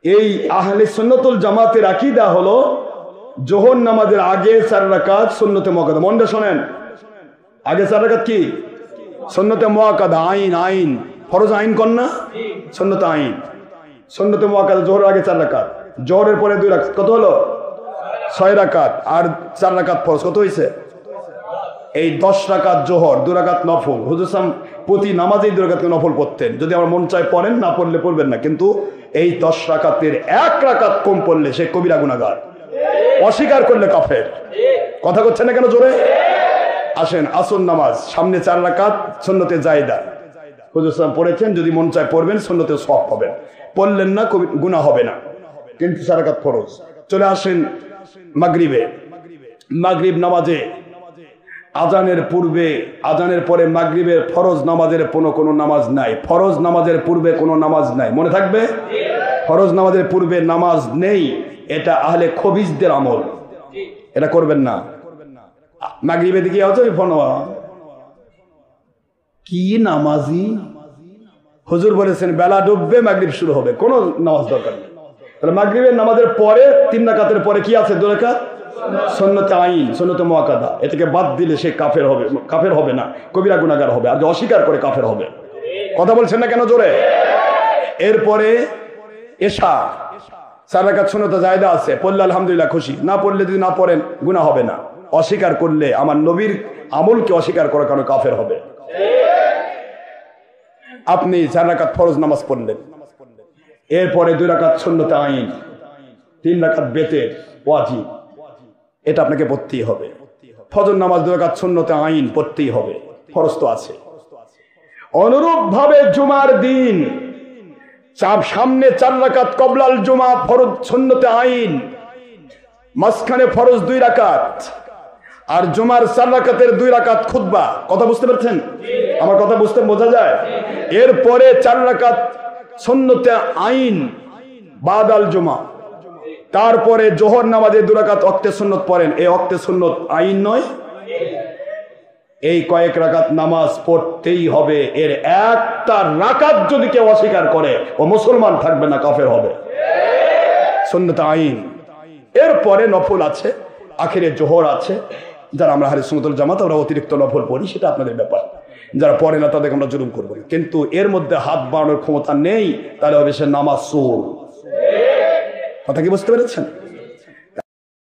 এই আহলে সুন্নাতুল জামাতের আকীদা হলো যোহর নামাজের আগে 4 রাকাত সুন্নতে মুআক্কাদা। মনটা শোনেন, আগে 4 রাকাত কি সুন্নতে মুআক্কাদা, আইন ফরজ আইন কোন না, সুন্নতে আইন, সুন্নতে মুআক্কাদা যোহরের আগে 4 রাকাত, যোহরের পরে 2 রাকাত, কত হলো 6 রাকাত, আর 4 রাকাত ফরজ, কত হইছে? এই 10 রাকাত জোহর, 2 রাকাত নফল। হুজুর সাল্লাল্লাহু আলাইহি ওয়াসাল্লাম প্রতি নামাজেই 2 রাকাত নফল পড়তেন। যদি আমার মন চায় পড়েন, না পড়লে পড়বেন না, কিন্তু এই 10 রাকাতের 1 রাকাত কম পড়লে সে কবিরা গুনাহগার, অস্বীকার করলে কাফের। কথা করছেন না কেন জোরে? আসেন, আসর নামাজ সামনে 4 রাকাত সুন্নতে জায়েদা হুজুর সাল্লাল্লাহু আলাইহি ওয়াসাল্লাম পড়েছেন। যদি মন চায় পড়বেন, সুন্নতে সওয়াব পাবেন, পড়লেন না গুনাহ হবে না, কিন্তু 4 রাকাত ফরজ। চলে আসেন মাগরিবে। মাগরিব নামাজে আজানের পূর্বে, আজানের পরে মাগরিবের ফরজ নামাজের কোনো নামাজ নাই, ফরজ নামাজের পূর্বে কোনো নামাজ নাই, মনে থাকবে? ফরজ নামাজের পূর্বে নামাজ নেই, এটা আহলে খবিসদের আমল, এটা করবেন না। মাগরিবে দিকে আছে কি নামাজি, হুজুর বলেছেন বেলা ডুববে মাগরিব শুরু হবে, কোনো নামাজ দরকার নেই। তাহলে মাগরিবের নামাজের পরে 3 রাকাতের পরে কি আছে? 2 রাকাত সুন্নতে আইন, সুন্নতে মুআক্কাদা। এটাকে বাদ দিলে সে কাফের হবে, কাফের হবে না, কবিরা গুনাহগার হবে, আর যে অস্বীকার করে কাফের হবে। কথা বলছেন না কেন জোরে? এরপরে এশা 4 রাকাত সুন্নতে জায়েদা আছে, পড়লে আলহামদুলিল্লাহ খুশি, না পড়লে যদি না পড়েন গুনাহ হবে না। অস্বীকার করলে আমার নবীর আমলকে অস্বীকার করার কারণে কাফের হবে। আপনি 4 রাকাত ফরজ নামাজ পড়লেন, এরপরে 2 রাকাত সুন্নতে আইন, 3 রাকাত বেতের ওয়াজিব, এটা আপনাকে পড়তেই হবে। ফজর নামাজ 2 রাকাত সুন্নতে আইন পড়তেই হবে, ফরজ তো আছে। অনুরূপ ভাবে জুমার দিন সামনে 4 রাকাত কবলাল জুমা ফরজ সুন্নতে আইন, মাঝখানে ফরজ 2 রাকাত, আর জুমার 4 রাকাতের 2 রাকাত খুতবা। কথা বুঝতে পারছেন? আমার কথা বুঝতে বোঝা যায়? এরপরে 4 রাকাত সুন্নতে আইন বাদাল জুমা, তারপরে জোহর নামাজে 2 রাকাত ওয়াক্তে সুন্নত পড়েন, এই ওয়াক্তে সুন্নত আইন নয়, এই কয়েক রাকাত নামাজ পড়তেই হবে। এর একটা রাকাত যদি কেউ অস্বীকার করে, ও মুসলমান থাকবে না, কাফের হবে। সুন্নত আইন। এরপরে নফল আছে, আখিরে জোহর আছে। যারা আমরা আহলে সুন্নাতুল জামাত, আমরা অতিরিক্ত নফল পড়ি, সেটা আপনাদের ব্যাপার। যারা পড়ে না তাদেরকে আমরা জুলুম করবো না, কিন্তু এর মধ্যে হাত বাড়ানোর ক্ষমতা নেই, তাহলে হবে সে নামাজ সুর। কথা কি বুঝতে পেরেছেন?